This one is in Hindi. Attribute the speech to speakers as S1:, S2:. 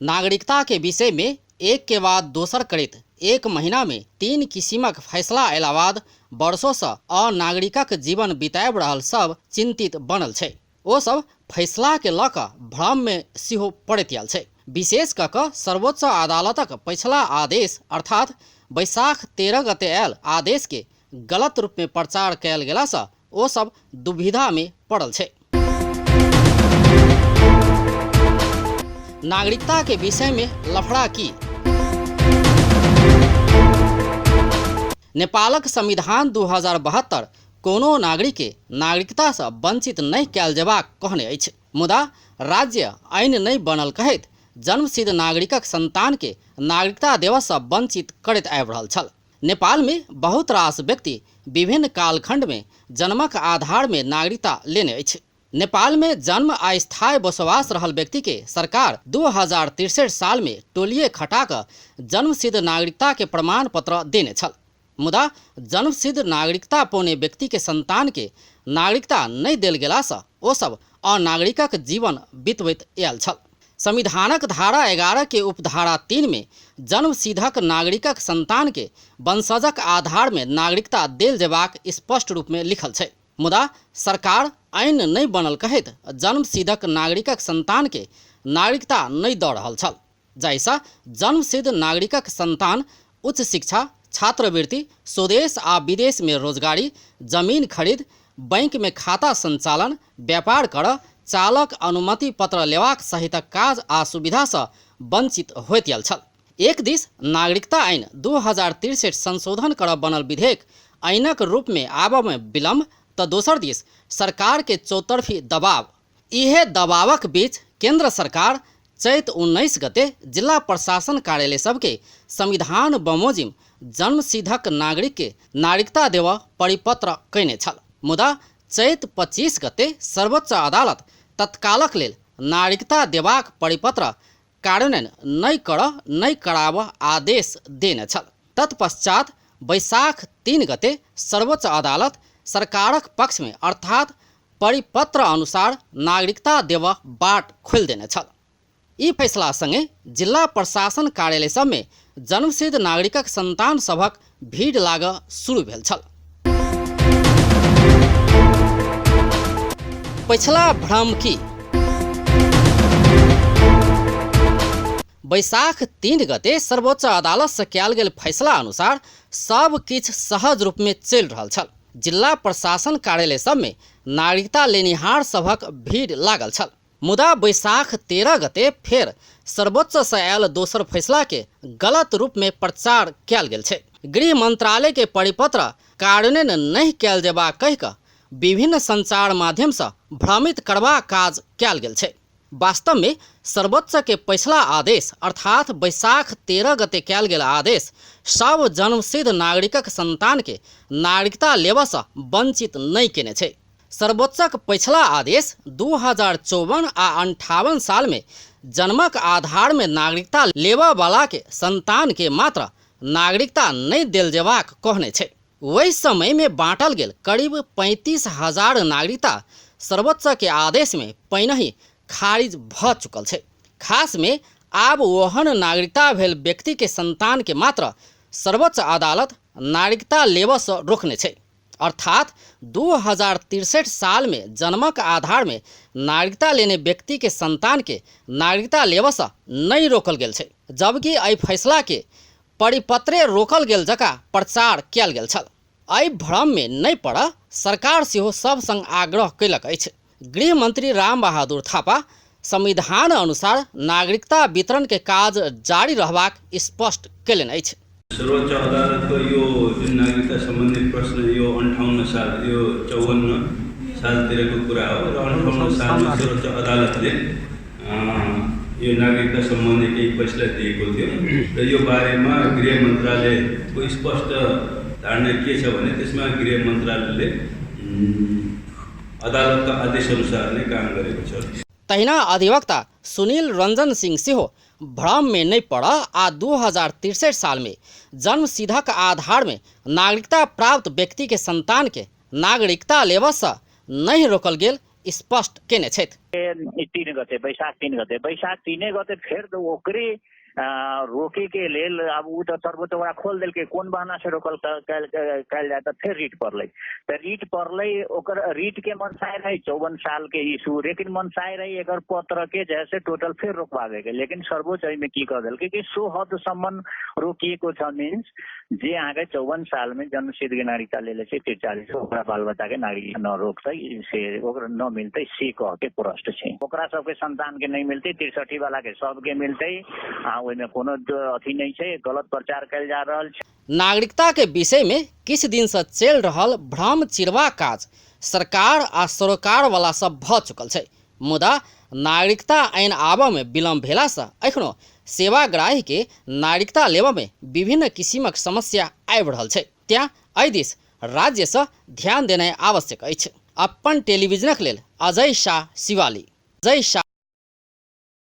S1: नागरिकता के विषय में एक के बाद दोसर करैत एक महीना में 3 किसिमक फैसला अयला बाद वर्षों से अनागरिकक जीवन बिताबि रहल सब चिंतित बनल छै। ओ सब फैसला के लऽ कऽ भ्रम में सेहो पड़ैत आयल छै। विशेष कऽ कऽ सर्वोच्च अदालतक पछिला आदेश अर्थात बैसाख 13 गते आयल आदेश के गलत रूप में प्रचार कयल गेला से ओ सब दुविधा में पड़ल छै। नागरिकता के विषय में लफड़ा की। नेपालक संविधान 2072 कोनो नागरिक के नागरिकता से वंचित नहीं कयल जेबाक कहने अछि। मुदा राज्य आईन नहीं बनल कहैत जन्मसिद्ध नागरिकक संतान के नागरिकता देबऽ से वंचित करैत आबि रहल छल। नेपाल में बहुत रास व्यक्ति विभिन्न कालखंड में जन्मक आधार में नागरिकता लेने अछि। नेपाल में जन्म आ स्थायी बसोबास रहल व्यक्ति के सरकार 2063 साल में टोलिए खटा कर जन्मसिद्ध नागरिकता के प्रमाण पत्र देने छल। मुदा जन्मसिद्ध नागरिकता पौने व्यक्ति के संतान के नागरिकता नहीं देल गेला से ओ सब अनागरिकक जीवन बितबैत आयल छल। संविधानक धारा 11 के उपधारा 3 में जन्मसिद्धक नागरिकक संतान के वंशजक आधार में नागरिकता देल जेबाक स्पष्ट रूप में लिखल छै। मुदा सरकार आईन नहीं बनल कहैत जन्मसिद्धक नागरिकक संतान के नागरिकता नहीं दऽ रहल छल, जाहिसँ जन्मसिद्ध नागरिकक संतान उच्च शिक्षा, छात्रवृत्ति, स्वदेश आ विदेश में रोजगारी, जमीन खरीद, बैंक में खाता संचालन, व्यापार कर, चालक अनुमति पत्र लेबाक सहितक काज आ सुविधा से वंचित होइत आयल छल। एक दिस नागरिकता आईन 2063 संशोधन करब बनल विधेयक आईनक रूप में आबऽ में विलम्ब, तो दोसर दिस सरकार के चौतरफी दबाव। इहे दबावक बीच केंद्र सरकार चैत 19 गते जिला प्रशासन कार्यालय सबके संविधान बमोजिम जन्मसिद्धक नागरिक के नागरिकता देवा परिपत्र कैने छल। मुदा चैत 25 गते सर्वोच्च अदालत तत्कालक लेल नागरिकता देबाक परिपत्र कार्यान्वयन नहीं कराब आदेश देने छल। तत्पश्चात बैसाख 3 गते सर्वोच्च अदालत सरकारक पक्ष में अर्थात परिपत्र अनुसार नागरिकता देवा बाट खोल देने छल। ई फैसला संगे जिला प्रशासन कार्यालय सब में जन्मसिद्ध नागरिकक संतान सभक भीड़ लागऽ शुरू भेल छल। पछिला भ्रम की। बैसाख 3 गते सर्वोच्च अदालत से कयल गेल फैसला अनुसार सब किछ सहज रूप में चलि रहल छल। जिला प्रशासन कार्यालय सब में नागरिकता लेनिहार सभक भीड़ लागल छल। मुदा बैसाख 13 गते फेर सर्वोच्च से आयल दोसर फैसला के गलत रूप में प्रचार कयल गेल छै। गृह मंत्रालय के परिपत्र कार्यान्वयन नहीं कयल जेबाक कहि कऽ विभिन्न संचार माध्यम से भ्रमित करबा काज कयल गेल छै। वास्तव में सर्वोच्च के पछिला आदेश अर्थात बैसाख 13 गते कयल गेल आदेश सब जन्मसिद्ध नागरिकक संतान के नागरिकता लेबऽ से वंचित नहीं केने छै। सर्वोच्चक पछिला आदेश 2054 आ 58 साल में जन्मक आधार में नागरिकता लेबऽ वाला के संतान के मात्र नागरिकता नहीं देल जेबाक कहने छै। वही समय में बांटल गेल करीब 35,000 नागरिकता सर्वोच्च के आदेश में पहिने ही खारिज भ चुकल छै। खास में आब ओहन नागरिकता भेल व्यक्ति के संतान के मात्र सर्वोच्च अदालत नागरिकता लेबऽ से रोकने छै। अर्थात 2063 साल में जन्मक आधार में नागरिकता लेने व्यक्ति के संतान के नागरिकता लेबऽ से नहीं रोकल गेल छै, जबकि एहि फैसला के परिपत्रे रोकल गेल जकाँ प्रचार कयल गेल छल। एहि भ्रम में नहीं पड़ऽ सरकार सेहो सब संग आग्रह कयलक अछि। गृह मंत्री राम बहादुर थापा संविधान अनुसार नागरिकता वितरण के काज जारी रहबाक स्पष्ट कयलनि अछि।
S2: सर्वोच्च अदालतको यो जुन नागरिकता सम्बन्धी प्रश्न यो 58 साल यो 54 सालतिरको कुरा हो र 58 सालमा सर्वोच्च अदालतले यो नागरिकता सम्बन्धी केही फैसला दिएको थियो र यो बारेमा गृह मन्त्रालयको स्पष्ट धारणा के छ भने त्यसमा गृह मन्त्रालयले अदालतका आदेशअनुसार नै काम गरेको छ।
S1: तहिना अधिवक्ता सुनील रंजन सिंह सेहो भ्रम में नहीं पड़ा आ 2063 साल में जन्मसिद्धक आधार में नागरिकता प्राप्त व्यक्ति के संतान के नागरिकता लेबऽ से नहीं रोकल गेल स्पष्ट केने छथि।
S3: 3 गते वैशाख 3 गते फेर तो ओकरे रोके के लेल अब उ तो सर्वोच्च ओकरा खोल देलकै, कोन बहाना से रोकल कैल जाए, तो फिर रीट पड़लै। तो रीट पड़लै, ओकर रीट के मनसाय रही 54 साल के इशू, लेकिन मनसाय रही एकर पत्र के जैसे टोटल फिर रोकवावे के, लेकिन सर्वोच्च में की कह देलकै कि सो हद सम्म रोकिएको छ, मीन्स जे अहाँके 54 साल में जन्म सिद्ध के नागरिकता ले छै 43 ओकरा बाल बच्चा के नागरिकता न रोकतै से ओकरा न मिलतै से कह के प्रश्न छै। ओकरा सबके संतान के नहीं मिलतै, 63 वाला के सबके मिलतै, ओइमे कोनो अथी नहीं छै, गलत प्रचार कैल जा रहल छै।
S1: नागरिकता के विषय में किछ दिन से चल रहल भ्रम चिरवा काज सरकार आ सरोकार वाला सब भ चुकल छै, मुदा नागरिकता ऐन आबऽ में विलम्ब भेला से एखनो सेवाग्राही के नागरिकता लेबऽ में विभिन्न किसिमक समस्या आबि रहल छै। त्यां एहि दिस राज्य से ध्यान देनाइ आवश्यक अछि। अपन टेलीविजनक लेल अजय शाह, शिवाली।